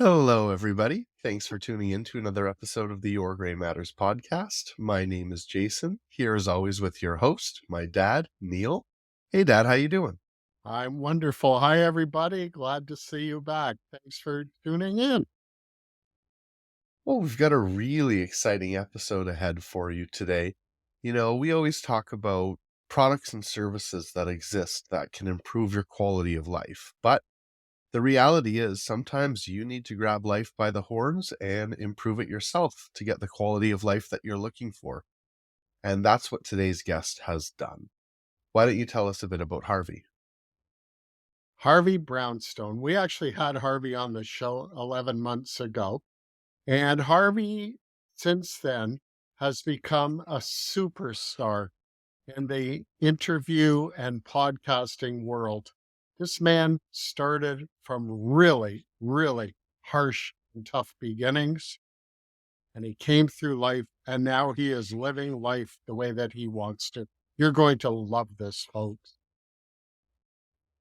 Hello, everybody. Thanks for tuning in to another episode of the Your Gray Matters podcast. My name is Jason, here as always with your host, my dad, Neil. Hey, Dad, how you doing? I'm wonderful. Hi, everybody. Glad to see you back. Thanks for tuning in. Well, we've got a really exciting episode ahead for you today. We always talk about products and services that exist that can improve your quality of life. But the reality is sometimes you need to grab life by the horns and improve it yourself to get the quality of life that you're looking for. And that's what today's guest has done. Why don't you tell us a bit about Harvey? Harvey Brownstone. We actually had Harvey on the show 11 months ago. And Harvey, since then, has become a superstar in the interview and podcasting world. This man started from really, really harsh and tough beginnings, and he came through life, and now he is living life the way that he wants to. You're going to love this, folks.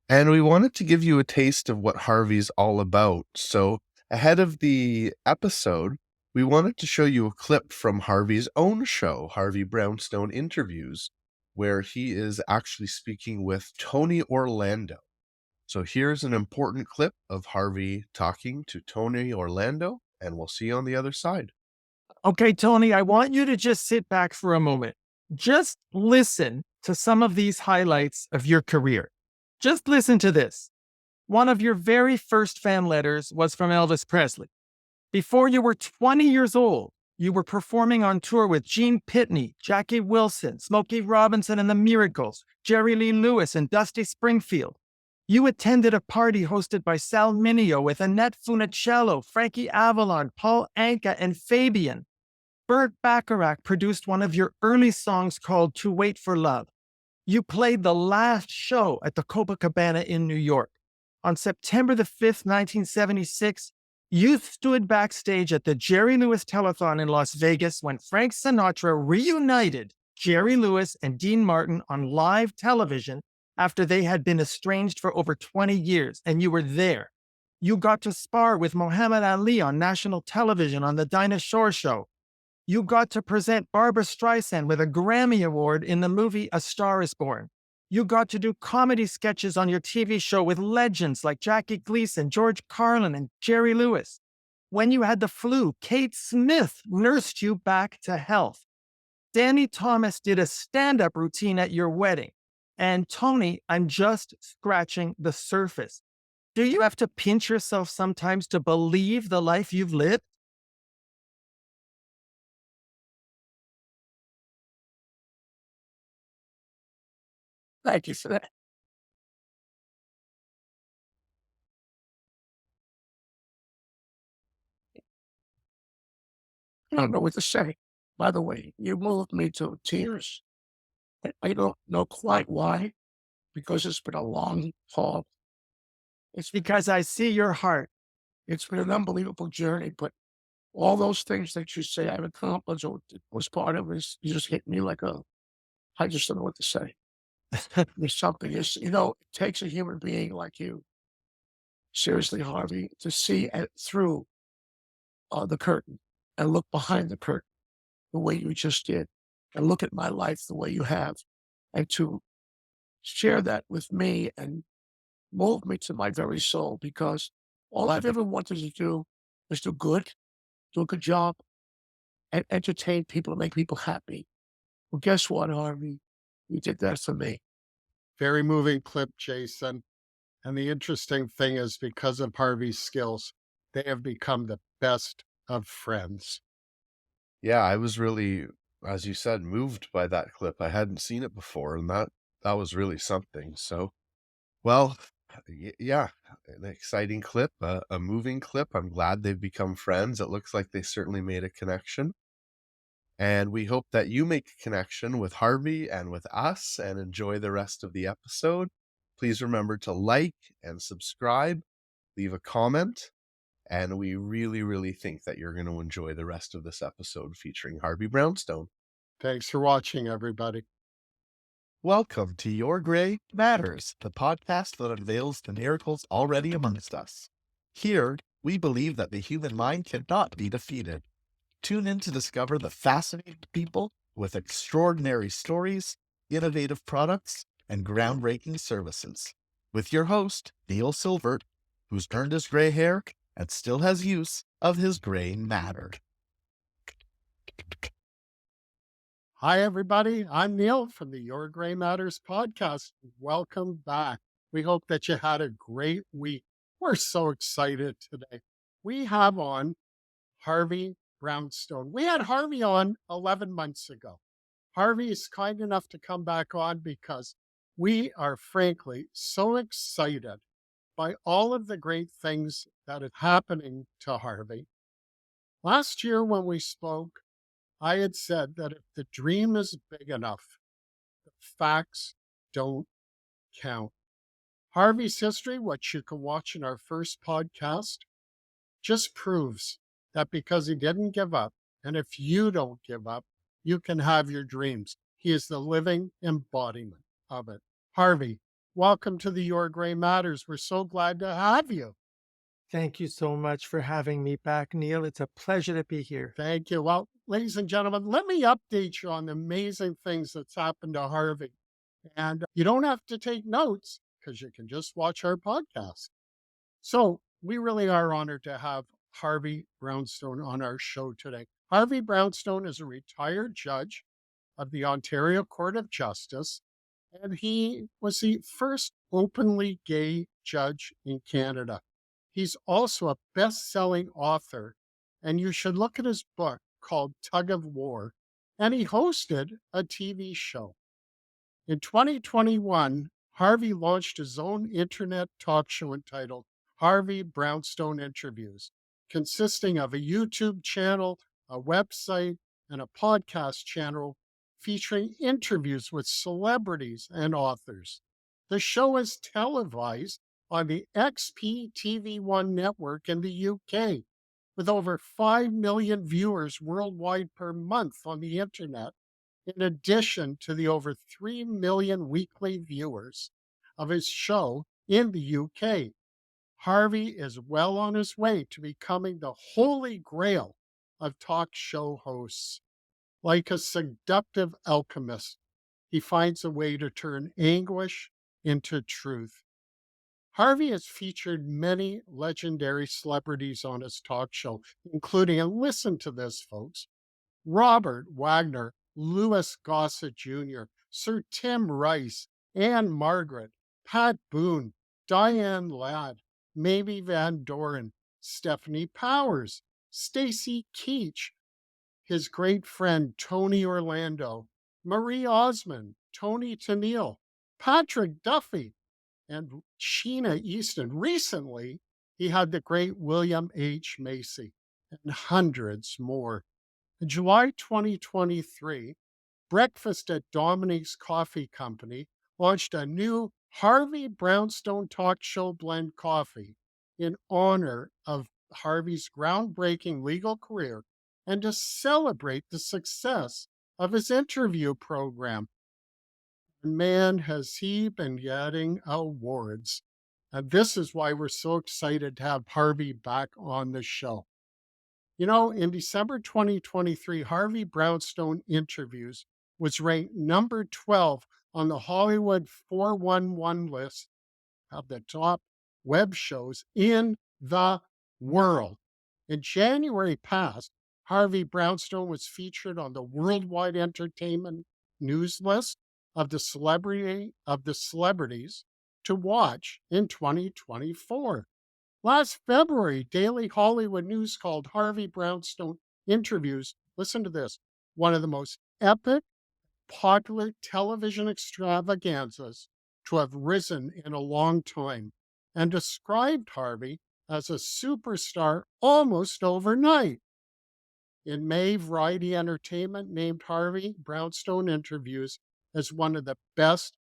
And we wanted to give you a taste of what Harvey's all about. So, ahead of the episode, we wanted to show you a clip from Harvey's own show, Harvey Brownstone Interviews, where he is actually speaking with Tony Orlando. So, here's an important clip of Harvey talking to Tony Orlando, and we'll see you on the other side. Okay, Tony, I want you to just sit back for a moment. Just listen to some of these highlights of your career. Just listen to this. One of your very first fan letters was from Elvis Presley. Before you were 20 years old, you were performing on tour with Gene Pitney, Jackie Wilson, Smokey Robinson and the Miracles, Jerry Lee Lewis, and Dusty Springfield. You attended a party hosted by Sal Mineo with Annette Funicello, Frankie Avalon, Paul Anka, and Fabian. Burt Bacharach produced one of your early songs called To Wait for Love. You played the last show at the Copacabana in New York. On September the 5th, 1976, you stood backstage at the Jerry Lewis Telethon in Las Vegas when Frank Sinatra reunited Jerry Lewis and Dean Martin on live television after they had been estranged for over 20 years, and you were there. You got to spar with Muhammad Ali on national television on the Dinah Shore Show. You got to present Barbra Streisand with a Grammy Award in the movie A Star is Born. You got to do comedy sketches on your TV show with legends like Jackie Gleason, George Carlin, and Jerry Lewis. When you had the flu, Kate Smith nursed you back to health. Danny Thomas did a stand-up routine at your wedding. And Tony, I'm just scratching the surface. Do you have to pinch yourself sometimes to believe the life you've lived? Thank you for that. I don't know what to say. By the way, you moved me to tears. I don't know quite why, because it's been a long haul. It's Because I see your heart. it's been an unbelievable journey, but all those things that you say I've accomplished or was part of is you just hit me like a I just don't know what to say. There's something it takes a human being like you, seriously, Harvey, to see through the curtain and look behind the curtain the way you just did, and look at my life the way you have, and to share that with me and move me to my very soul because all I've ever wanted to do is do a good job, and entertain people and make people happy. Well, guess what, Harvey? You did that for me. Very moving clip, Jason. And the interesting thing is, because of Harvey's skills, they have become the best of friends. Yeah, I was really, as you said, moved by that clip. I hadn't seen it before, and that was really something. So, well, yeah, an exciting clip, a moving clip. I'm glad they've become friends. It looks like they certainly made a connection. And we hope that you make a connection with Harvey and with us and enjoy the rest of the episode. Please remember to like and subscribe, leave a comment, and we really, really think that you're going to enjoy the rest of this episode featuring Harvey Brownstone. Thanks for watching, everybody. Welcome to Your Gray Matters, the podcast that unveils the miracles already amongst us. Here, We believe that the human mind cannot be defeated. Tune in to discover the fascinating people with extraordinary stories, innovative products, and groundbreaking services. With your host, Neil Silvert, who's earned his gray hair and still has use of his gray matter. Hi, everybody. I'm Neil from the Your Gray Matters podcast. Welcome back. We hope that you had a great week. We're so excited today. We have on Harvey Brownstone. We had Harvey on 11 months ago. Harvey is kind enough to come back on because we are frankly so excited by all of the great things that are happening to Harvey. Last year when we spoke, I had said that if the dream is big enough, the facts don't count. Harvey's history, which you can watch in our first podcast, just proves that because he didn't give up, and if you don't give up, you can have your dreams. He is the living embodiment of it. Harvey, welcome to the Your Gray Matters. We're so glad to have you. Thank you so much for having me back, Neil. It's a pleasure to be here. Thank you. Well, ladies and gentlemen, let me update you on the amazing things that's happened to Harvey. And you don't have to take notes because you can just watch our podcast. So we really are honored to have Harvey Brownstone on our show today. Harvey Brownstone is a retired judge of the Ontario Court of Justice, and he was the first openly gay judge in Canada. He's also a best-selling author, and you should look at his book called Tug of War, and he hosted a TV show. In 2021, Harvey launched his own internet talk show entitled Harvey Brownstone Interviews, consisting of a YouTube channel, a website, and a podcast channel featuring interviews with celebrities and authors. The show is televised on the XPTV1 network in the UK, with over 5 million viewers worldwide per month on the internet, in addition to the over 3 million weekly viewers of his show in the UK. Harvey is well on his way to becoming the holy grail of talk show hosts. Like a seductive alchemist, he finds a way to turn anguish into truth. Harvey has featured many legendary celebrities on his talk show, including, and listen to this, folks, Robert Wagner, Louis Gossett Jr., Sir Tim Rice, Anne Margaret, Pat Boone, Diane Ladd, Mamie Van Doren, Stephanie Powers, Stacy Keach, his great friend Tony Orlando, Marie Osmond, Tony Tennille, Patrick Duffy, and Sheena Easton. Recently, he had the great William H. Macy and hundreds more. In July 2023, Breakfast at Dominique's Coffee Company launched a new Harvey Brownstone Talk Show Blend Coffee in honor of Harvey's groundbreaking legal career and to celebrate the success of his interview program. Man, has he been getting awards. And this is why we're so excited to have Harvey back on the show. You know, in December 2023, Harvey Brownstone Interviews was ranked number 12 on the Hollywood 411 list of the top web shows in the world. In January past, Harvey Brownstone was featured on the Worldwide Entertainment News list of the celebrities to watch in 2024. Last February, Daily Hollywood News called Harvey Brownstone Interviews, listen to this, one of the most epic, popular television extravaganzas to have risen in a long time, and described Harvey as a superstar almost overnight. In May, Variety Entertainment named Harvey Brownstone Interviews as one of the best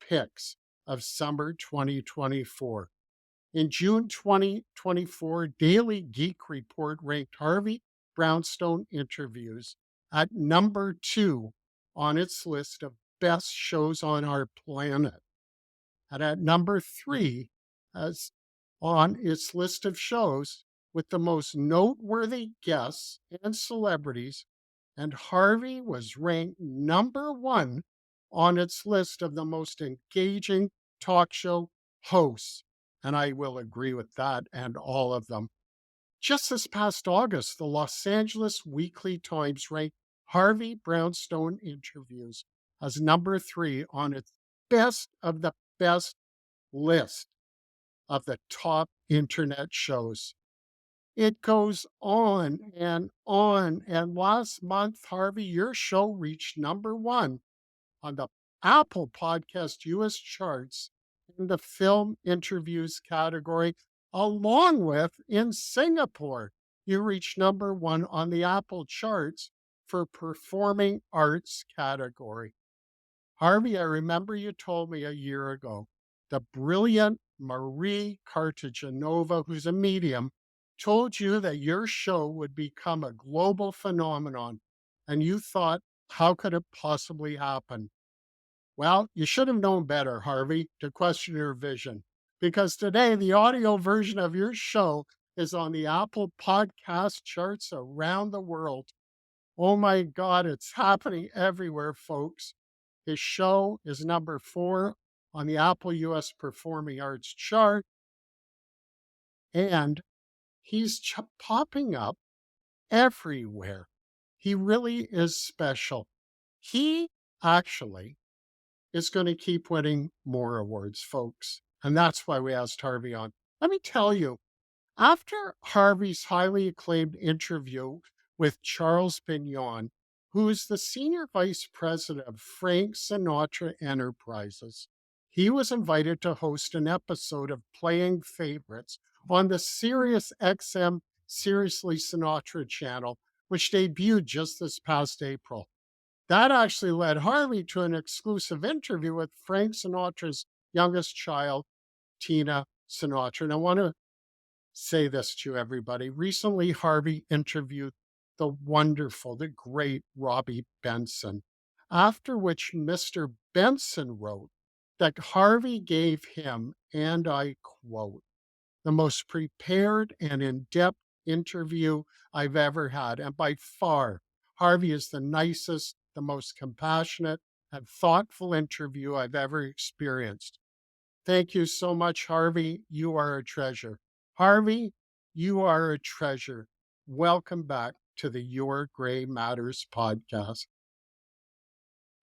picks of summer 2024. In June 2024, Daily Geek Report ranked Harvey Brownstone Interviews at number 2 on its list of best shows on our planet. And at number 3, as on its list of shows with the most noteworthy guests and celebrities, and Harvey was ranked number one on its list of the most engaging talk show hosts. And I will agree with that and all of them. Just this past August, the Los Angeles Weekly Times ranked Harvey Brownstone Interviews as number three on its best of the best list of the top internet shows. It goes on and on. And last month, Harvey, your show reached number one on the Apple Podcast US charts in the film interviews category, along with in Singapore. You reached number one on the Apple charts for performing arts category. Harvey, I remember you told me a year ago the brilliant Marie Cartagenova, who's a medium, told you that your show would become a global phenomenon. And you thought, how could it possibly happen? Well, you should have known better, Harvey, to question your vision, because today the audio version of your show is on the Apple podcast charts around the world. Oh my God, it's happening everywhere, folks. His show is number four on the Apple US Performing Arts chart, and he's popping up everywhere. He really is special. He actually is going to keep winning more awards, folks. And that's why we asked Harvey on. Let me tell you, after Harvey's highly acclaimed interview with Charles Pignon, who is the senior vice president of Frank Sinatra Enterprises, he was invited to host an episode of Playing Favorites on the Sirius XM Seriously Sinatra channel, which debuted just this past April. That actually led Harvey to an exclusive interview with Frank Sinatra's youngest child, Tina Sinatra. And I want to say this to everybody. Recently, Harvey interviewed the wonderful, the great Robbie Benson, after which Mr. Benson wrote that Harvey gave him, and I quote, the most prepared and in-depth interview I've ever had. And by far, Harvey is the nicest, the most compassionate and thoughtful interview I've ever experienced. Thank you so much, Harvey. You are a treasure. Harvey, you are a treasure. Welcome back to the Your Gray Matters podcast.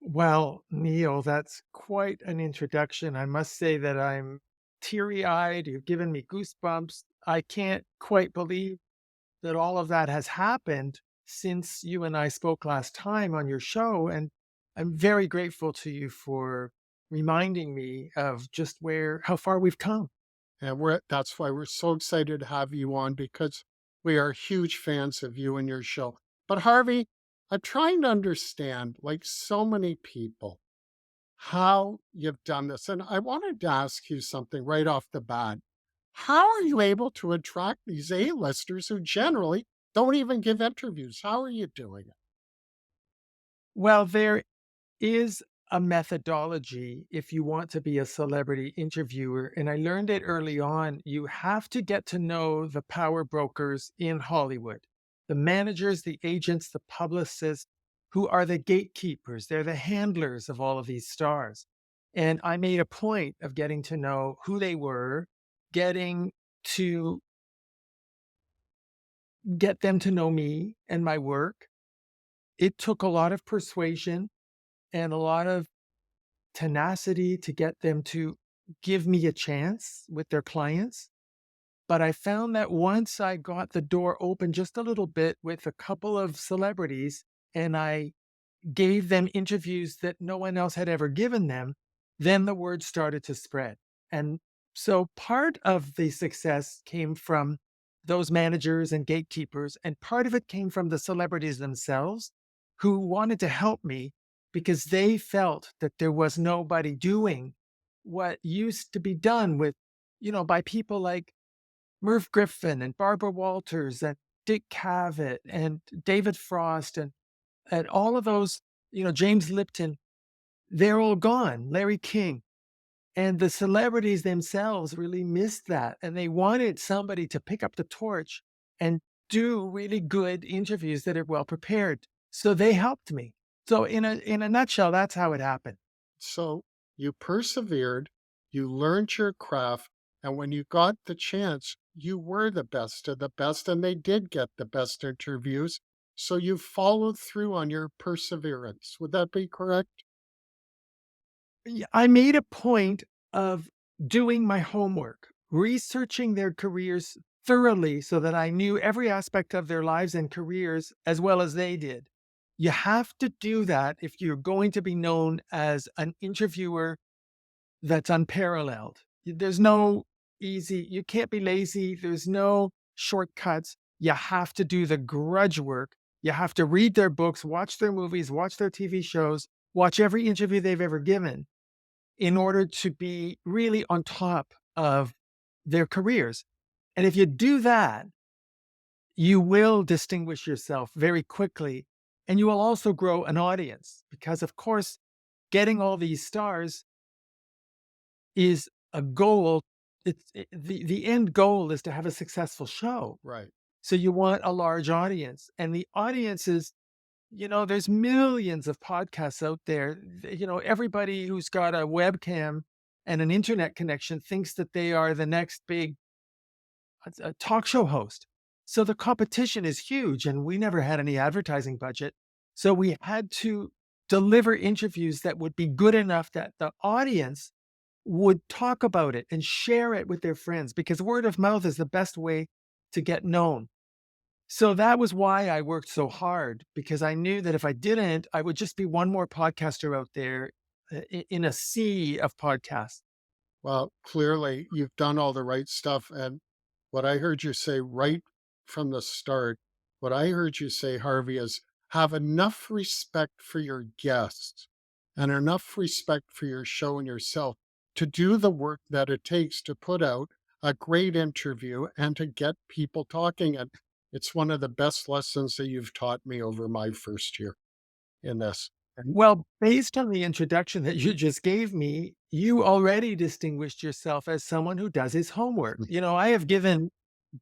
Well, Neil, that's quite an introduction. I must say that I'm teary-eyed. You've given me goosebumps. I can't quite believe that all of that has happened since you and I spoke last time on your show. And I'm very grateful to you for reminding me of just how far we've come. And that's why we're so excited to have you on, because we are huge fans of you and your show. But Harvey, I'm trying to understand, like so many people, how you've done this. And I wanted to ask you something right off the bat. How are you able to attract these A-listers who generally don't even give interviews? How are you doing it? Well, there is a methodology if you want to be a celebrity interviewer. And I learned it early on. You have to get to know the power brokers in Hollywood, the managers, the agents, the publicists, who are the gatekeepers. They're the handlers of all of these stars. And I made a point of getting to know who they were, getting to get them to know me and my work. It took a lot of persuasion and a lot of tenacity to get them to give me a chance with their clients. But I found that once I got the door open just a little bit with a couple of celebrities and I gave them interviews that no one else had ever given them, then the word started to spread. And so part of the success came from those managers and gatekeepers, and part of it came from the celebrities themselves who wanted to help me because they felt that there was nobody doing what used to be done by people like Merv Griffin and Barbara Walters and Dick Cavett and David Frost and all of those, James Lipton. They're all gone, Larry King. And the celebrities themselves really missed that. And they wanted somebody to pick up the torch and do really good interviews that are well prepared. So they helped me. So in a nutshell, that's how it happened. So you persevered, you learned your craft, and when you got the chance, you were the best of the best, and they did get the best interviews. So you followed through on your perseverance. Would that be correct? I made a point of doing my homework, researching their careers thoroughly so that I knew every aspect of their lives and careers as well as they did. You have to do that if you're going to be known as an interviewer that's unparalleled. There's no you can't be lazy. There's no shortcuts. You have to do the grudge work. You have to read their books, watch their movies, watch their TV shows, watch every interview they've ever given in order to be really on top of their careers. And if you do that, you will distinguish yourself very quickly. And you will also grow an audience because, of course, getting all these stars is a goal. The end goal is to have a successful show. Right. So you want a large audience. And the audience is, there's millions of podcasts out there. Everybody who's got a webcam and an internet connection thinks that they are the next big talk show host. So the competition is huge, and we never had any advertising budget. So we had to deliver interviews that would be good enough that the audience would talk about it and share it with their friends, because word of mouth is the best way to get known. So that was why I worked so hard, because I knew that if I didn't, I would just be one more podcaster out there in a sea of podcasts. Well, clearly you've done all the right stuff. And what I heard you say right from the start, what I heard you say, Harvey, is have enough respect for your guests and enough respect for your show and yourself to do the work that it takes to put out a great interview and to get people talking. And it's one of the best lessons that you've taught me over my first year in this. And Well, based on the introduction that you just gave me, you already distinguished yourself as someone who does his homework. I have given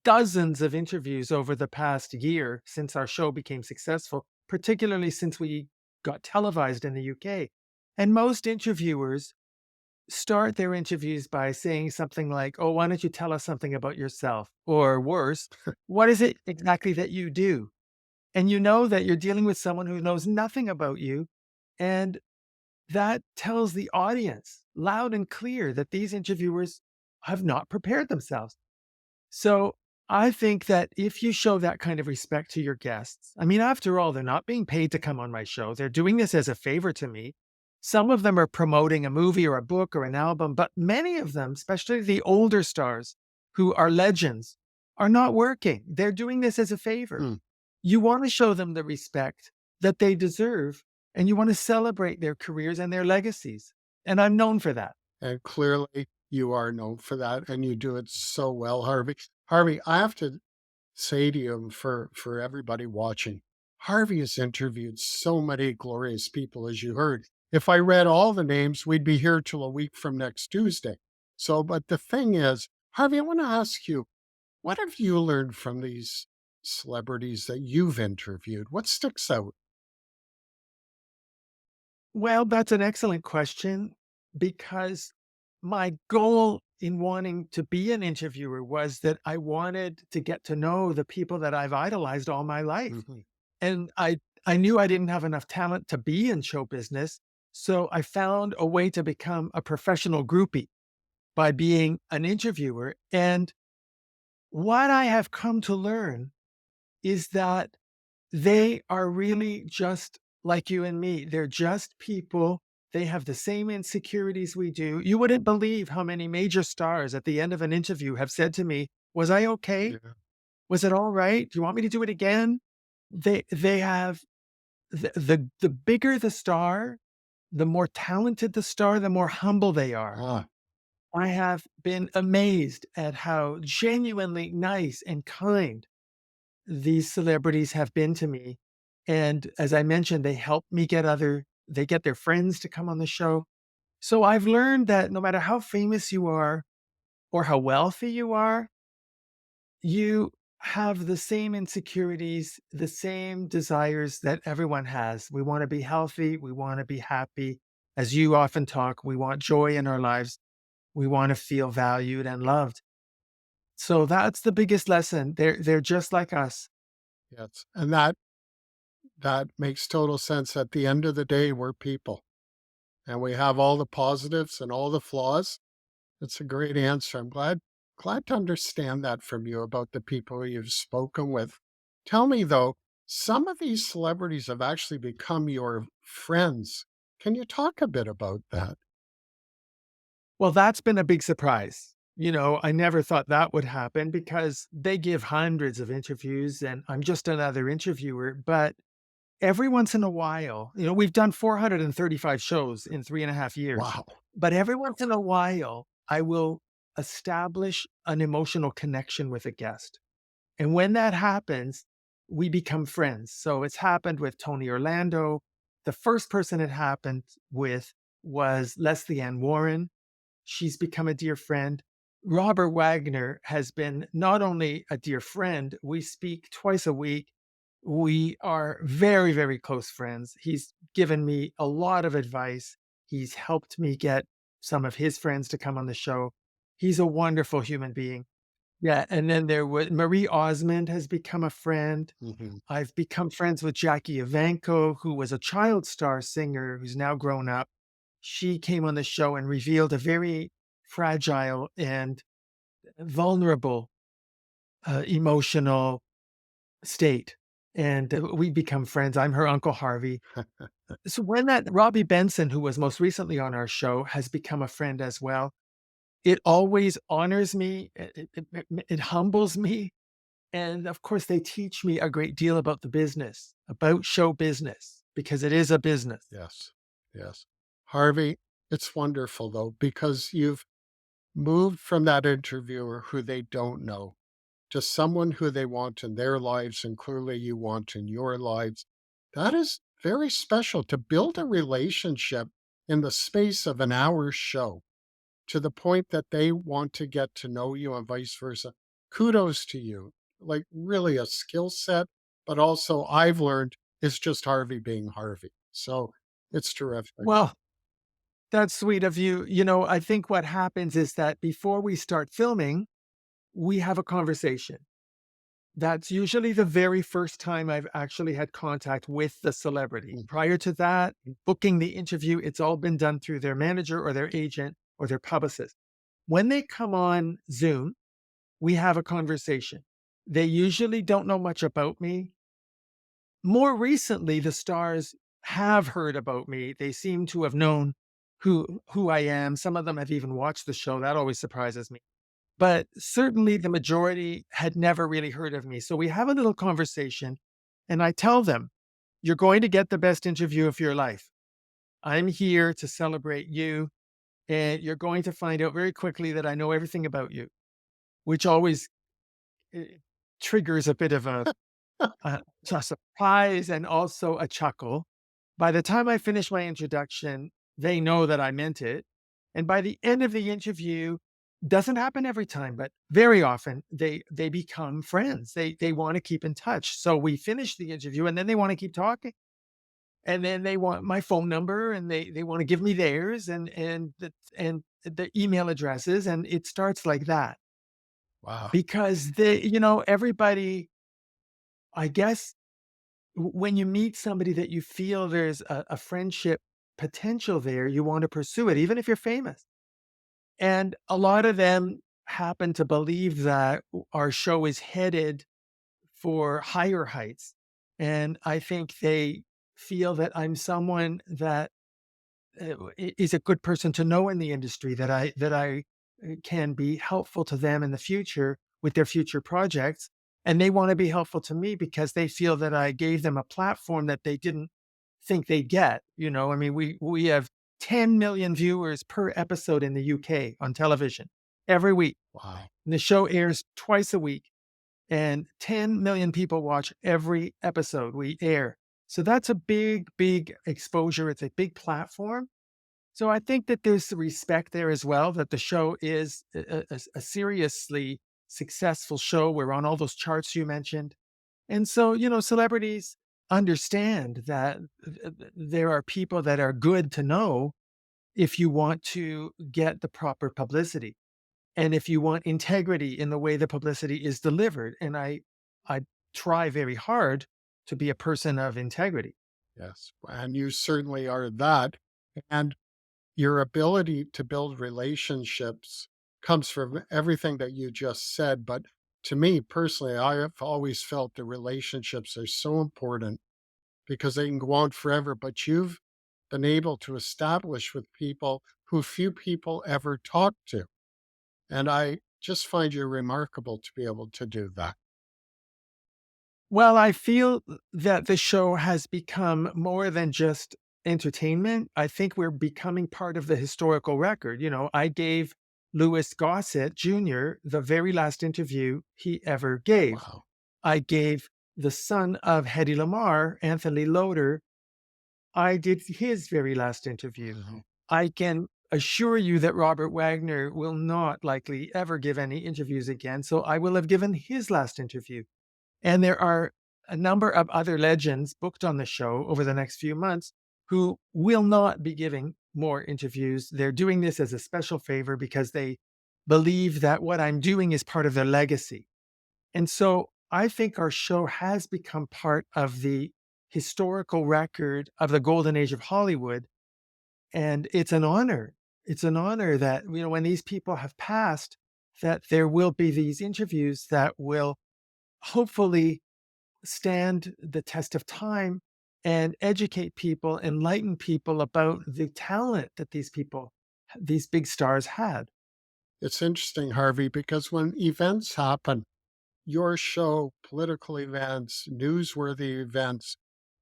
dozens of interviews over the past year since our show became successful, particularly since we got televised in the UK. And most interviewers start their interviews by saying something like, "Oh, why don't you tell us something about yourself?" Or worse, "What is it exactly that you do?" And you know that you're dealing with someone who knows nothing about you. And that tells the audience loud and clear that these interviewers have not prepared themselves. So I think that if you show that kind of respect to your guests, I mean, after all, they're not being paid to come on my show. They're doing this as a favor to me. Some of them are promoting a movie or a book or an album, but many of them, especially the older stars who are legends, are not working. They're doing this as a favor. Mm. You want to show them the respect that they deserve, and you want to celebrate their careers and their legacies. And I'm known for that. And clearly you are known for that and you do it so well, Harvey. Harvey, I have to say to you and for everybody watching, Harvey has interviewed so many glorious people, as you heard. If I read all the names, we'd be here till a week from next Tuesday. So, but the thing is, Harvey, I want to ask you, what have you learned from these celebrities that you've interviewed? What sticks out? Well, that's an excellent question, because my goal in wanting to be an interviewer was that I wanted to get to know the people that I've idolized all my life. Mhm. And I knew I didn't have enough talent to be in show business. So I found a way to become a professional groupie by being an interviewer. And what I have come to learn is that they are really just like you and me. They're just people. They have the same insecurities we do. You wouldn't believe how many major stars at the end of an interview have said to me, "Was I okay? Yeah. Was it all right? Do you want me to do it again?" They have the bigger the star, the more talented the star, the more humble they are. Ah, I have been amazed at how genuinely nice and kind these celebrities have been to me. And as I mentioned, they get their friends to come on the show. So I've learned that no matter how famous you are or how wealthy you are, you have the same insecurities, the same desires that everyone has. We want to be healthy. We want to be happy. As you often talk, we want joy in our lives. We want to feel valued and loved. So that's the biggest lesson. They're just like us. Yes. And that makes total sense. At the end of the day, we're people and we have all the positives and all the flaws. It's a great answer. I'm glad to understand that from you about the people you've spoken with. Tell me though, some of these celebrities have actually become your friends. Can you talk a bit about that? Well, that's been a big surprise. I never thought that would happen because they give hundreds of interviews and I'm just another interviewer. But every once in a while, we've done 435 shows in 3.5 years. Wow. But every once in a while, I will establish an emotional connection with a guest. And when that happens, we become friends. So it's happened with Tony Orlando. The first person it happened with was Leslie Ann Warren. She's become a dear friend. Robert Wagner has been not only a dear friend, we speak twice a week. We are very, very close friends. He's given me a lot of advice. He's helped me get some of his friends to come on the show. He's a wonderful human being. Yeah, and then there was Marie Osmond has become a friend. Mhm. I've become friends with Jackie Evancho, who was a child star singer who's now grown up. She came on the show and revealed a very fragile and vulnerable emotional state. And we become friends. I'm her Uncle Harvey. So when that Robbie Benson, who was most recently on our show, has become a friend as well, it always honors me. It humbles me. And of course, they teach me a great deal about the business, about show business, because it is a business. Yes. Yes. Harvey, it's wonderful though, because you've moved from that interviewer who they don't know to someone who they want in their lives, and clearly you want in your lives. That is very special to build a relationship in the space of an hour show to the point that they want to get to know you and vice versa. Kudos to you. Like, really a skill set, but also I've learned it's just Harvey being Harvey. So it's terrific. Well, that's sweet of you. I think what happens is that before we start filming, we have a conversation. That's usually the very first time I've actually had contact with the celebrity. Prior to that, booking the interview, it's all been done through their manager or their agent or their publicist. When they come on Zoom, we have a conversation. They usually don't know much about me. More recently, the stars have heard about me. They seem to have known who I am. Some of them have even watched the show. That always surprises me. But certainly the majority had never really heard of me. So we have a little conversation and I tell them, you're going to get the best interview of your life. I'm here to celebrate you and you're going to find out very quickly that I know everything about you, which always eh, triggers a bit of a surprise and also a chuckle. By the time I finish my introduction, they know that I meant it. And by the end of the interview, doesn't happen every time, but very often they become friends. They want to keep in touch. So we finish the interview and then they want to keep talking. And then they want my phone number and they want to give me theirs and the email addresses. And it starts like that Wow. because everybody, I guess when you meet somebody that you feel there's a friendship potential there, you want to pursue it, even if you're famous. And a lot of them happen to believe that our show is headed for higher heights. And I think they feel that I'm someone that is a good person to know in the industry, that I can be helpful to them in the future with their future projects. And they want to be helpful to me because they feel that I gave them a platform that they didn't think they'd get. I mean, we have 10 million viewers per episode in the UK on television every week. Wow. And the show airs twice a week and 10 million people watch every episode we air. So that's a big, big exposure. It's a big platform. So I think that there's respect there as well, that the show is a seriously successful show. We're on all those charts you mentioned. And so, celebrities understand that there are people that are good to know if you want to get the proper publicity and if you want integrity in the way the publicity is delivered. And I try very hard to be a person of integrity. Yes. And you certainly are that. And your ability to build relationships comes from everything that you just said. But to me personally, I have always felt the relationships are so important because they can go on forever. But you've been able to establish with people who few people ever talk to. And I just find you remarkable to be able to do that. Well, I feel that the show has become more than just entertainment. I think we're becoming part of the historical record. I gave Louis Gossett Jr. the very last interview he ever gave. Wow. I gave the son of Hedy Lamarr, Anthony Loder, I did his very last interview. Wow. I can assure you that Robert Wagner will not likely ever give any interviews again. So I will have given his last interview. And there are a number of other legends booked on the show over the next few months who will not be giving more interviews. They're doing this as a special favor because they believe that what I'm doing is part of their legacy. And so I think our show has become part of the historical record of the golden age of Hollywood. And it's an honor. It's an honor that, when these people have passed, that there will be these interviews that will hopefully stand the test of time and educate people, enlighten people about the talent that these people, these big stars had. It's interesting, Harvey, because when events happen, your show, political events, newsworthy events,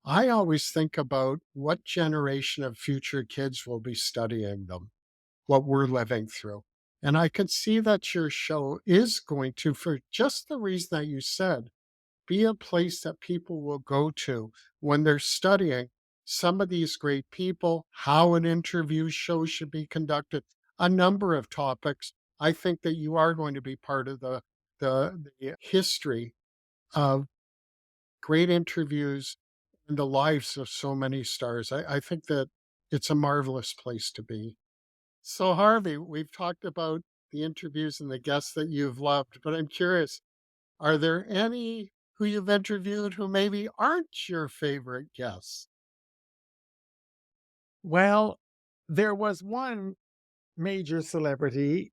I always think about what generation of future kids will be studying them, what we're living through. And I can see that your show is going to, for just the reason that you said, be a place that people will go to when they're studying some of these great people, how an interview show should be conducted, a number of topics. I think that you are going to be part of the history of great interviews and the lives of so many stars. I think that it's a marvelous place to be. So, Harvey, we've talked about the interviews and the guests that you've loved, but I'm curious, are there any who you've interviewed who maybe aren't your favorite guests? Well, there was one major celebrity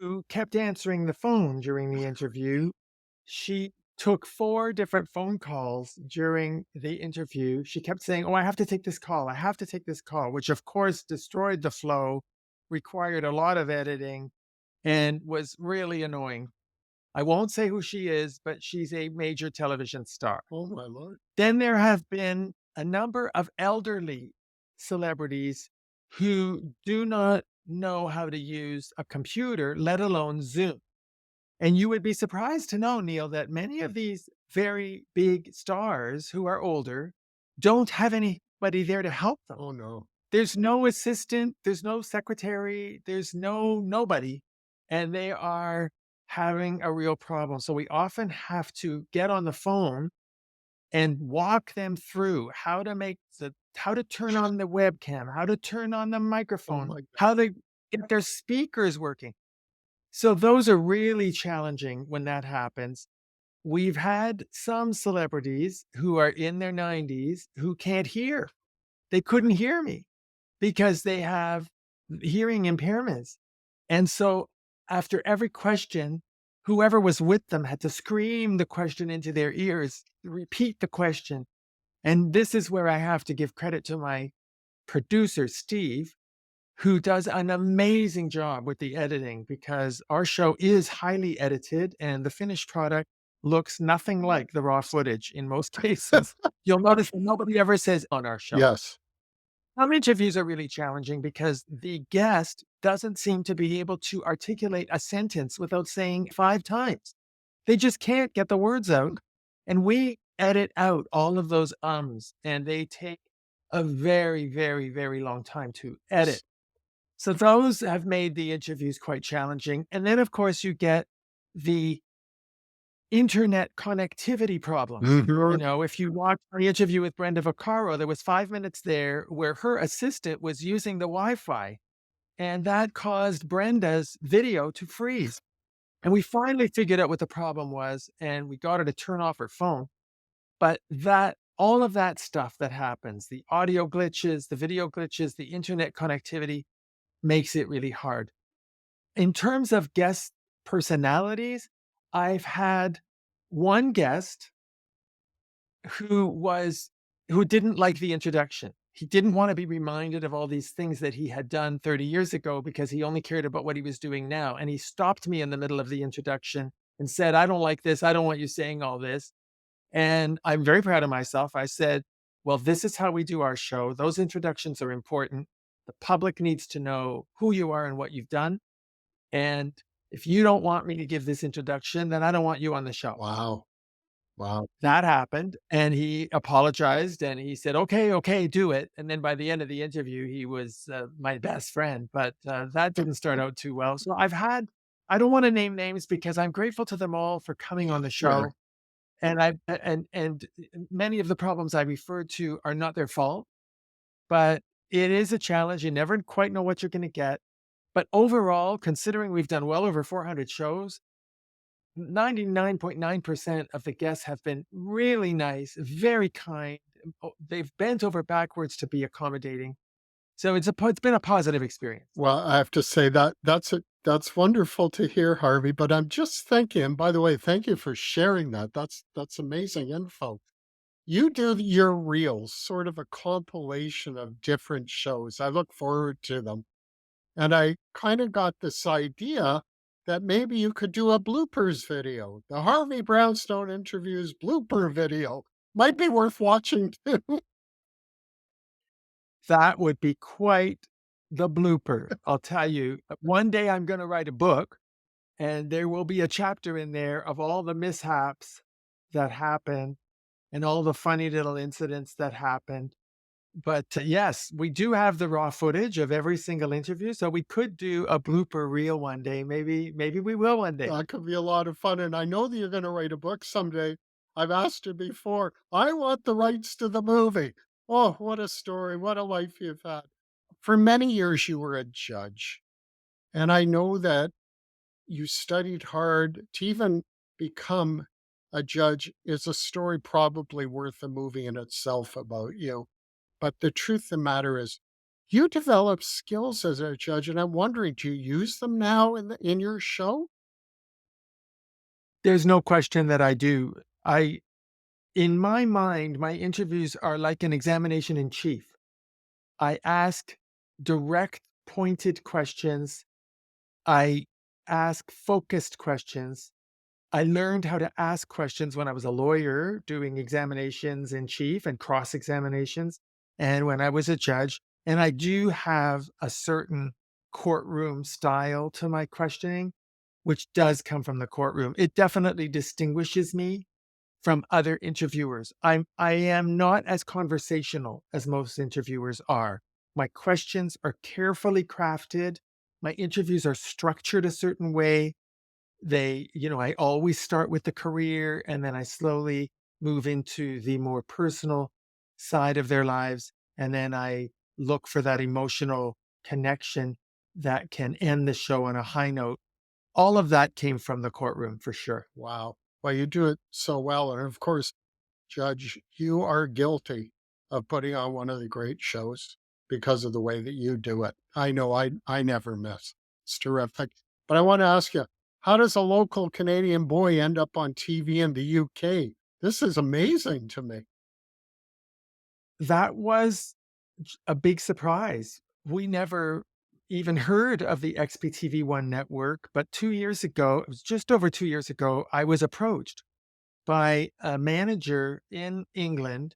who kept answering the phone during the interview. She took 4 different phone calls during the interview. She kept saying, "Oh, I have to take this call. I have to take this call," which of course destroyed the flow, required a lot of editing, and was really annoying. I won't say who she is, but she's a major television star. Oh, my Lord. Then there have been a number of elderly celebrities who do not know how to use a computer, let alone Zoom. And you would be surprised to know, Neil, that many of these very big stars who are older don't have anybody there to help them. Oh, no. There's no assistant, there's no secretary, there's nobody, and they are having a real problem. So we often have to get on the phone and walk them through how to turn on the webcam, how to turn on the Oh, microphone, my God. how to get their speakers working. So those are really challenging when that happens. We've had some celebrities who are in their 90s who can't hear. They couldn't hear me because they have hearing impairments. And so after every question, whoever was with them had to scream the question into their ears, repeat the question. And this is where I have to give credit to my producer, Steve, who does an amazing job with the editing because our show is highly edited and the finished product looks nothing like the raw footage in most cases. You'll notice that nobody ever says on our show. Yes. Some interviews are really challenging because the guest doesn't seem to be able to articulate a sentence without saying 5 times. They just can't get the words out. And we edit out all of those ums, and they take a very, very, very long time to edit. So those have made the interviews quite challenging. And then, of course, you get the internet connectivity problems. You know, if you watch my interview with Brenda Vaccaro, there was 5 minutes there where her assistant was using the Wi-Fi, and that caused Brenda's video to freeze. And we finally figured out what the problem was, and we got her to turn off her phone. But all of that stuff that happens, the audio glitches, the video glitches, the internet connectivity makes it really hard. In terms of guest personalities, I've had one guest who didn't like the introduction. He didn't want to be reminded of all these things that he had done 30 years ago because he only cared about what he was doing now. And he stopped me in the middle of the introduction and said, "I don't like this. I don't want you saying all this." And I'm very proud of myself. I said, "Well, this is how we do our show. Those introductions are important. The public needs to know who you are and what you've done. And if you don't want me to give this introduction, then I don't want you on the show." Wow. Wow. That happened, and he apologized, and he said, "Okay, okay, do it." And then by the end of the interview, he was my best friend, but that didn't start out too well. So I don't want to name names because I'm grateful to them all for coming on the show. Sure. And many of the problems I referred to are not their fault, but it is a challenge. You never quite know what you're going to get. But overall, considering we've done well over 400 shows, 99.9% of the guests have been really nice, very kind. They've bent over backwards to be accommodating. So it's been a positive experience. Well, I have to say that's wonderful to hear, Harvey. But I'm just thinking, by the way, thank you for sharing that. That's amazing info. You do your reels, sort of a compilation of different shows. I look forward to them. And I kind of got this idea that maybe you could do a bloopers video. The Harvey Brownstone Interviews blooper video might be worth watching too. That would be quite the blooper. I'll tell you, one day I'm going to write a book, and there will be a chapter in there of all the mishaps that happened and all the funny little incidents that happened. But yes, we do have the raw footage of every single interview, so we could do a blooper reel one day. Maybe we will one day. That could be a lot of fun. And I know that you're going to write a book someday. I've asked you before. I want the rights to the movie. Oh, what a story. What a life you've had. For many years, you were a judge. And I know that you studied hard to even become a judge is a story probably worth a movie in itself about you. But the truth of the matter is, you developed skills as a judge, and I'm wondering, do you use them now in your show? There's no question that I do. In my mind, my interviews are like an examination in chief. I ask direct, pointed questions. I ask focused questions. I learned how to ask questions when I was a lawyer doing examinations in chief and cross examinations, and when I was a judge. And I do have a certain courtroom style to my questioning, which does come from the courtroom. It definitely distinguishes me from other interviewers. I am not as conversational as most interviewers are. My questions are carefully crafted. My interviews are structured a certain way. I always start with the career, and then I slowly move into the more personal side of their lives. And then I look for that emotional connection that can end the show on a high note. All of that came from the courtroom for sure. Wow. Well, you do it so well. And of course, Judge, you are guilty of putting on one of the great shows because of the way that you do it. I know I never miss. It's terrific. But I want to ask you, how does a local Canadian boy end up on TV in the UK? This is amazing to me. That was a big surprise. We never even heard of the XPTV1 network, but 2 years ago, it was just over 2 years ago, I was approached by a manager in England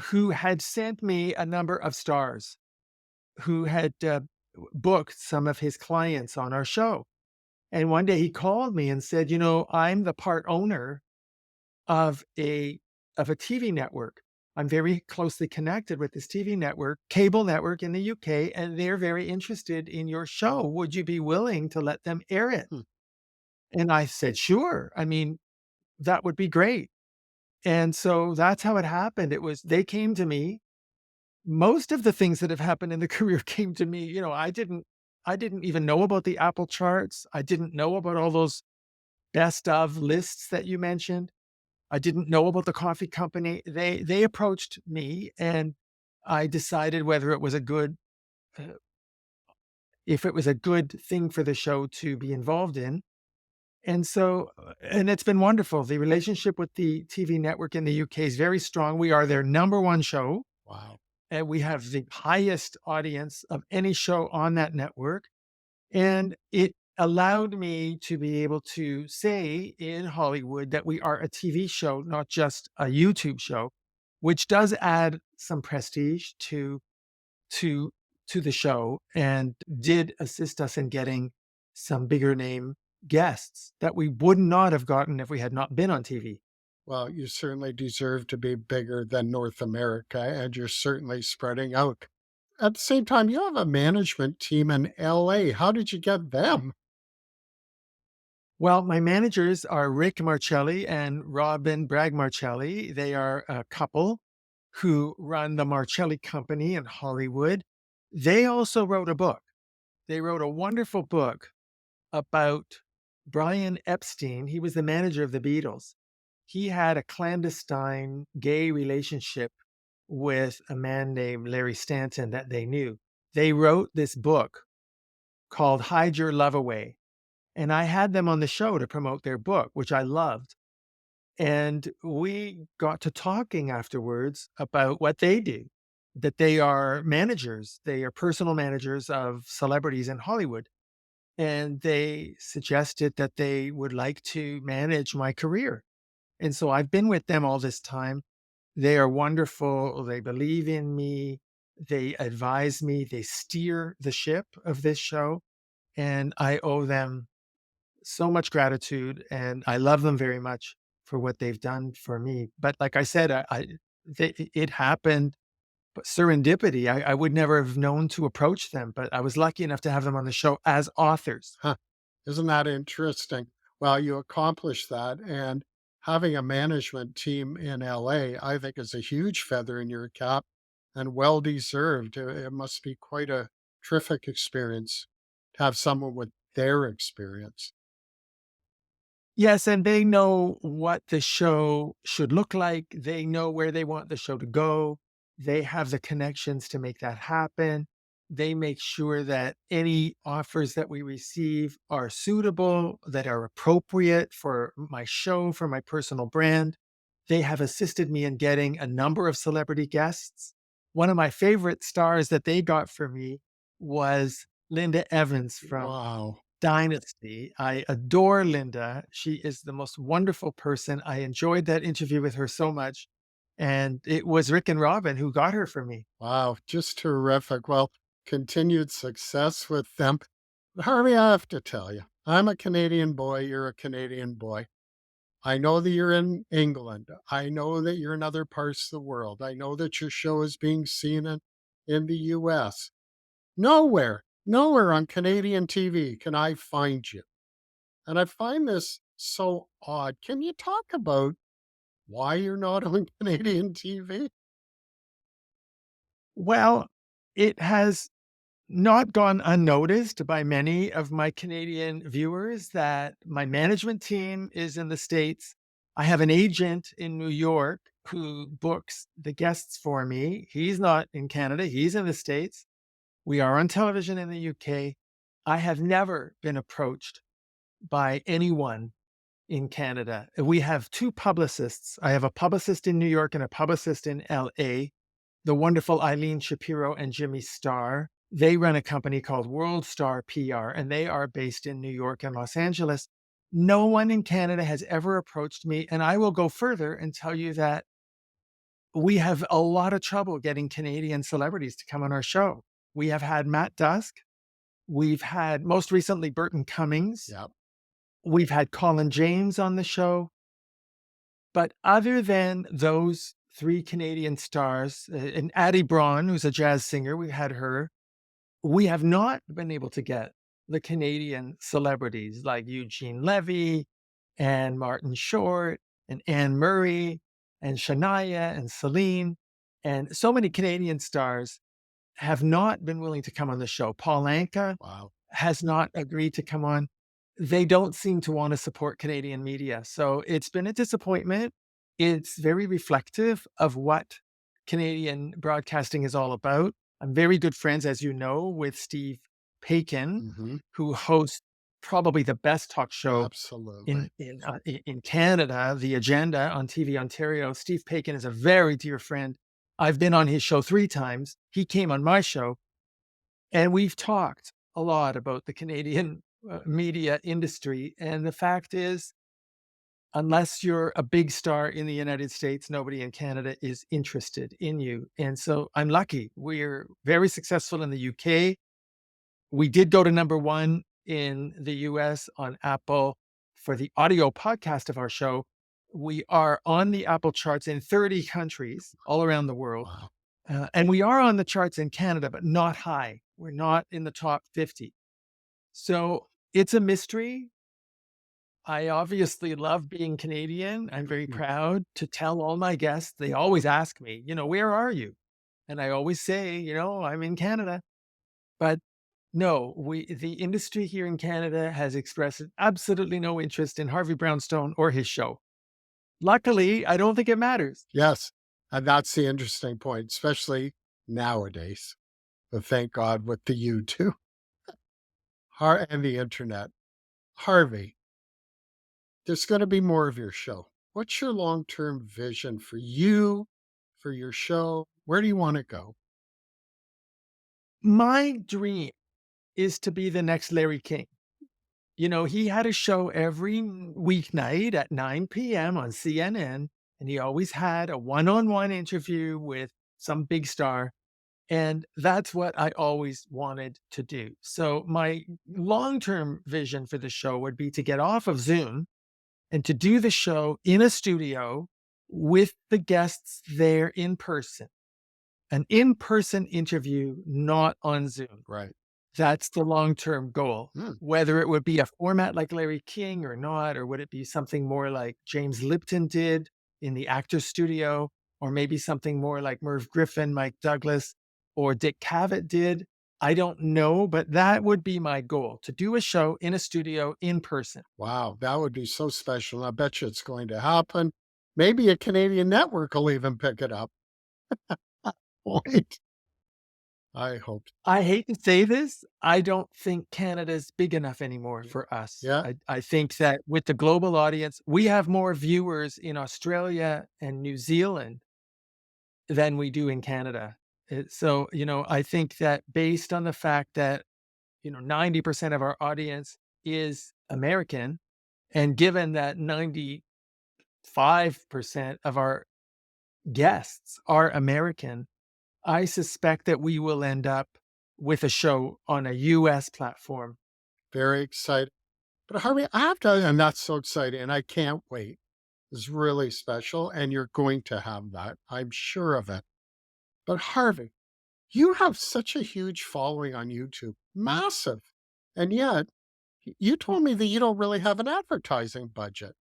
who had sent me a number of stars who had booked some of his clients on our show. And one day he called me and said, I'm the part owner of a TV network. I'm very closely connected with this TV network, cable network in the UK, and they're very interested in your show. Would you be willing to let them air it? And I said, sure. I mean, that would be great. And so that's how it happened. It was, they came to me. Most of the things that have happened in the career came to me. I didn't even know about the Apple charts. I didn't know about all those best of lists that you mentioned. I didn't know about the coffee company. They approached me, and I decided whether it was a good uh, if it was a good thing for the show to be involved in. And so, and it's been wonderful. The relationship with the TV network in the UK is very strong. We are their number one show, Wow. and we have the highest audience of any show on that network. And it allowed me to be able to say in Hollywood that we are a TV show, not just a YouTube show, which does add some prestige to to the show and did assist us in getting some bigger name guests that we would not have gotten if we had not been on TV. Well, you certainly deserve to be bigger than North America, and you're certainly spreading out. At the same time, you have a management team in LA. How did you get them? Well, my managers are Rick Marcelli and Robin Bragg Marcelli. They are a couple who run the Marcelli Company in Hollywood. They also wrote a book. They wrote a wonderful book about Brian Epstein. He was the manager of the Beatles. He had a clandestine gay relationship with a man named Larry Stanton that they knew. They wrote this book called Hide Your Love Away. And I had them on the show to promote their book, which I loved. And we got to talking afterwards about what they do, that they are managers, they are personal managers of celebrities in Hollywood. And they suggested that they would like to manage my career. And so I've been with them all this time. They are wonderful. They believe in me. They advise me. They steer the ship of this show. And I owe them so much gratitude, and I love them very much for what they've done for me. But like I said, it happened, but serendipity. I would never have known to approach them, but I was lucky enough to have them on the show as authors. Huh. Isn't that interesting? Well, you accomplished that. And having a management team in LA, I think, is a huge feather in your cap and well deserved. It must be quite a terrific experience to have someone with their experience. Yes, and they know what the show should look like. They know where they want the show to go. They have the connections to make that happen. They make sure that any offers that we receive are suitable, that are appropriate for my show, for my personal brand. They have assisted me in getting a number of celebrity guests. One of my favorite stars that they got for me was Linda Evans from Wow. Dynasty. I adore Linda. She is the most wonderful person. I enjoyed that interview with her so much. And it was Rick and Robin who got her for me. Wow. Just terrific. Well, continued success with them. Harvey, I have to tell you, I'm a Canadian boy. You're a Canadian boy. I know that you're in England. I know that you're in other parts of the world. I know that your show is being seen in the US. Nowhere on Canadian TV can I find you. And I find this so odd. Can you talk about why you're not on Canadian TV? Well, it has not gone unnoticed by many of my Canadian viewers that my management team is in the States. I have an agent in New York who books the guests for me. He's not in Canada, he's in the States. We are on television in the UK. I have never been approached by anyone in Canada. We have two publicists. I have a publicist in New York and a publicist in LA, the wonderful Eileen Shapiro and Jimmy Starr. They run a company called World Star PR, and they are based in New York and Los Angeles. No one in Canada has ever approached me. And I will go further and tell you that we have a lot of trouble getting Canadian celebrities to come on our show. We have had Matt Dusk. We've had most recently Burton Cummings. Yep. We've had Colin James on the show. But other than those three Canadian stars, and Addie Braun, who's a jazz singer, we had her. We have not been able to get the Canadian celebrities like Eugene Levy and Martin Short and Anne Murray and Shania and Celine. And so many Canadian stars have not been willing to come on the show. Paul Anka Wow. has not agreed to come on. They don't seem to want to support Canadian media. So it's been a disappointment. It's very reflective of what Canadian broadcasting is all about. I'm very good friends, as you know, with Steve Paikin, Hmm. who hosts probably the best talk show Absolutely. in Canada, The Agenda on TV Ontario. Steve Paikin is a very dear friend. I've been on his show 3 times. He came on my show, and we've talked a lot about the Canadian media industry. And the fact is, unless you're a big star in the United States, nobody in Canada is interested in you. And so I'm lucky. We're very successful in the UK. We did go to #1 in the US on Apple for the audio podcast of our show. We are on the Apple charts in 30 countries all around the world. Wow. And we are on the charts in Canada, but not high. We're not in the top 50. So it's a mystery. I obviously love being Canadian. I'm very proud to tell all my guests. They always ask me, where are you? And I always say, I'm in Canada. But no, the industry here in Canada has expressed absolutely no interest in Harvey Brownstone or his show. Luckily, I don't think it matters. Yes. And that's the interesting point, especially nowadays. But thank God with the YouTube and the internet. Harvey, there's going to be more of your show. What's your long-term vision for you, for your show? Where do you want to go? My dream is to be the next Larry King. He had a show every weeknight at 9 p.m. on CNN, and he always had a one-on-one interview with some big star. And that's what I always wanted to do. So my long-term vision for the show would be to get off of Zoom and to do the show in a studio with the guests there in person. An in-person interview, not on Zoom. Right. That's the long-term goal. Hmm. Whether it would be a format like Larry King or not, or would it be something more like James Lipton did in the Actors Studio, or maybe something more like Merv Griffin, Mike Douglas, or Dick Cavett did, I don't know, but that would be my goal, to do a show in a studio in person. Wow, that would be so special. I bet you it's going to happen. Maybe a Canadian network will even pick it up. Wait. I hope. I hate to say this, I don't think Canada's big enough anymore for us. Yeah. I think that with the global audience, we have more viewers in Australia and New Zealand than we do in Canada. So, I think that based on the fact that, 90% of our audience is American, and given that 95% of our guests are American, I suspect that we will end up with a show on a US platform. Very excited. But Harvey, I have to, and that's so exciting, and I can't wait. It's really special, and you're going to have that. I'm sure of it. But Harvey, you have such a huge following on YouTube, massive. And yet, you told me that you don't really have an advertising budget.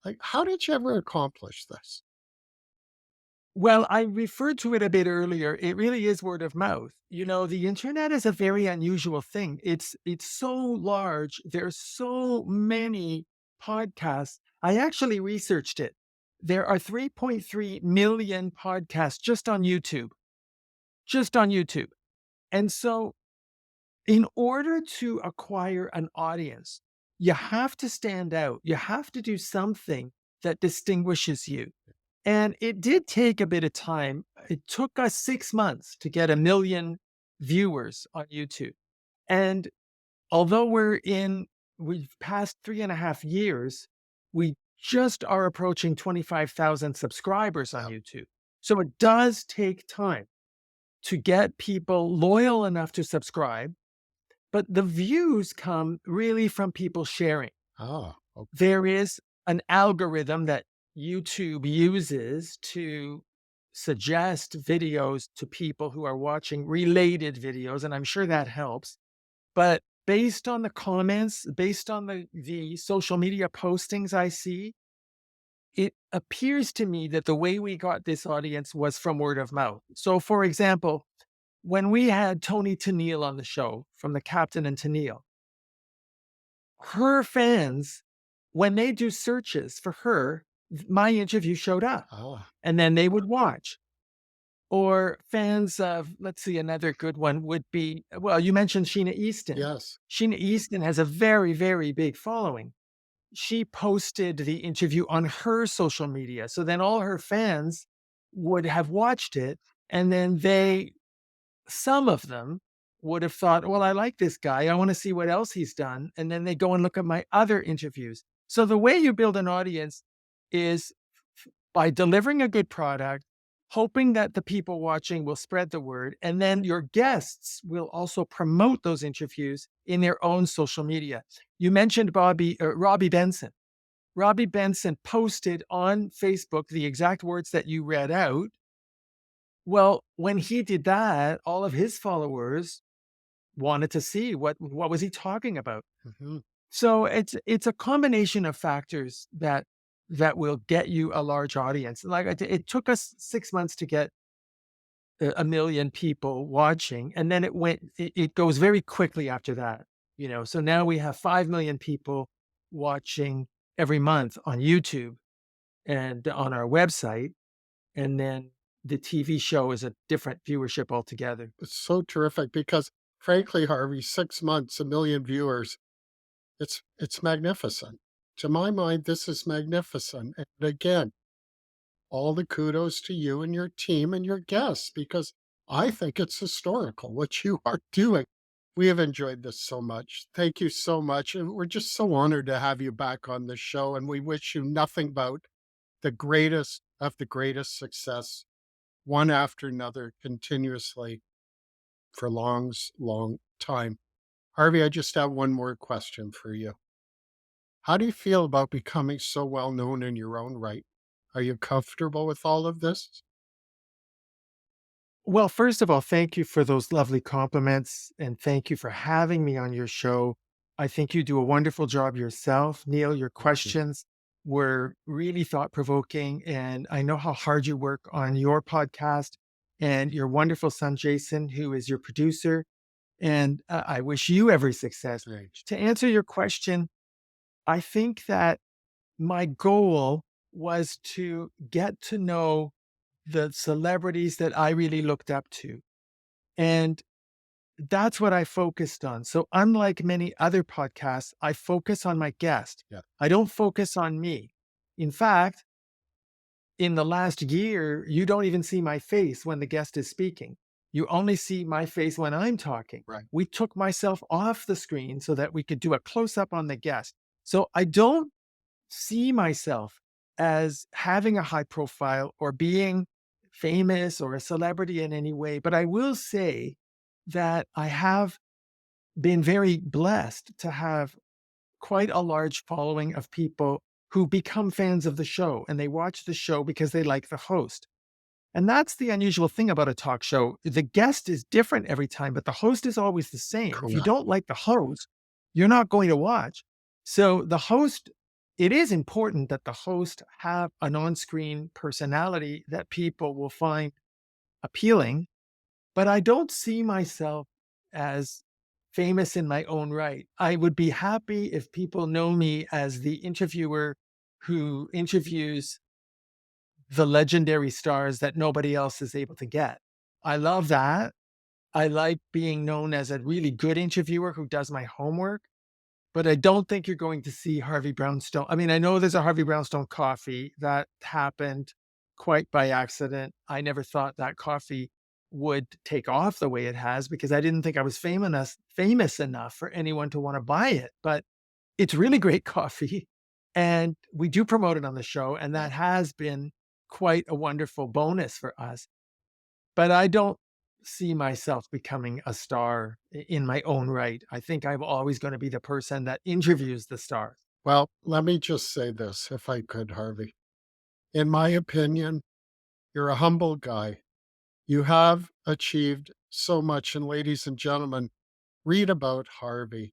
Like, how did you ever accomplish this? Well, I referred to it a bit earlier. It really is word of mouth. The internet is a very unusual thing. It's so large. There's so many podcasts. I actually researched it. There are 3.3 million podcasts just on YouTube. Just on YouTube. And so in order to acquire an audience, you have to stand out. You have to do something that distinguishes you. And it did take a bit of time. It took us 6 months to get 1 million viewers on YouTube. And although we've passed 3.5 years, we just are approaching 25,000 subscribers on YouTube. So it does take time to get people loyal enough to subscribe, but the views come really from people sharing. Oh, okay. There is an algorithm that YouTube uses to suggest videos to people who are watching related videos, and I'm sure that helps. But based on the comments, based on the social media postings I see, it appears to me that the way we got this audience was from word of mouth. So, for example, when we had Tony Tennille on the show from The Captain and Tennille, her fans, when they do searches for her, my interview showed up Oh, and then they would watch. Or fans of, let's see, another good one would be, well, you mentioned Sheena Easton. yes. Sheena Easton has a very, very big following. She posted the interview on her social media. So then all her fans would have watched it. And then some of them would have thought, well, I like this guy. I want to see what else he's done. And then they go and look at my other interviews. So the way you build an audience is by delivering a good product, hoping that the people watching will spread the word. And then your guests will also promote those interviews in their own social media. You mentioned Robbie Benson. Robbie Benson posted on Facebook the exact words that you read out. Well, when he did that, all of his followers wanted to see what was he talking about. Hmm. So it's a combination of factors that will get you a large audience. It took us 6 months to get a million people watching, and then it goes very quickly after that. So now we have 5 million people watching every month on YouTube and on our website, and then the TV show is a different viewership altogether. It's so terrific because, frankly, Harvey, 6 months, a million viewers, it's magnificent. To my mind, this is magnificent. And again, all the kudos to you and your team and your guests because I think it's historical what you are doing. We have enjoyed this so much. Thank you so much. And we're just so honored to have you back on the show. And we wish you nothing but the greatest of the greatest success, one after another, continuously for long time. Harvey, I just have one more question for you. How do you feel about becoming so well known in your own right? Are you comfortable with all of this? Well, first of all, thank you for those lovely compliments and thank you for having me on your show. I think you do a wonderful job yourself. Neil, your Thank you. questions were really thought provoking. And I know how hard you work on your podcast and your wonderful son, Jason, who is your producer. And I wish you every success. Thanks. To answer your question, I think that my goal was to get to know the celebrities that I really looked up to. And that's what I focused on. So, unlike many other podcasts, I focus on my guest. Yeah. I don't focus on me. In fact, in the last year, you don't even see my face when the guest is speaking. You only see my face when I'm talking. Right. We took myself off the screen so that we could do a close up on the guest. So, I don't see myself as having a high profile or being famous or a celebrity in any way, but I will say that I have been very blessed to have quite a large following of people who become fans of the show and they watch the show because they like the host. And that's the unusual thing about a talk show. The guest is different every time, but the host is always the same. If you Correct. don't like the host, you're not going to watch. So it is important that the host have an on-screen personality that people will find appealing, but I don't see myself as famous in my own right. I would be happy if people know me as the interviewer who interviews the legendary stars that nobody else is able to get. I love that. I like being known as a really good interviewer who does my homework, but I don't think you're going to see Harvey Brownstone. I mean, I know there's a Harvey Brownstone coffee that happened quite by accident. I never thought that coffee would take off the way it has because I didn't think I was famous enough for anyone to want to buy it. But it's really great coffee. And we do promote it on the show. And that has been quite a wonderful bonus for us. But I don't see myself becoming a star in my own right. I think I'm always going to be the person that interviews the stars. Well, let me just say this, if I could, Harvey. In my opinion, you're a humble guy. You have achieved so much. And ladies and gentlemen, read about Harvey.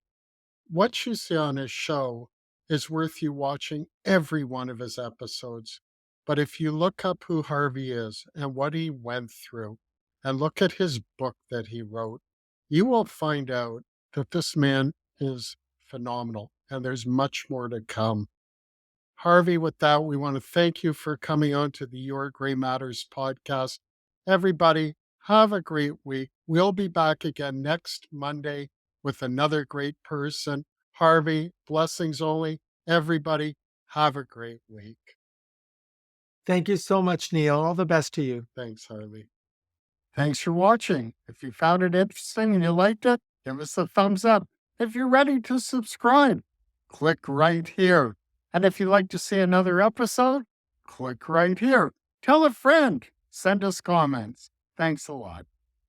What you see on his show is worth you watching every one of his episodes. But if you look up who Harvey is and what he went through, and look at his book that he wrote, you will find out that this man is phenomenal and there's much more to come. Harvey, with that, we want to thank you for coming on to the Your Gray Matters podcast. Everybody, have a great week. We'll be back again next Monday with another great person. Harvey, blessings only. Everybody, have a great week. Thank you so much, Neil. All the best to you. Thanks, Harvey. Thanks for watching. If you found it interesting and you liked it, give us a thumbs up. If you're ready to subscribe, click right here. And if you'd like to see another episode, click right here. Tell a friend. Send us comments. Thanks a lot.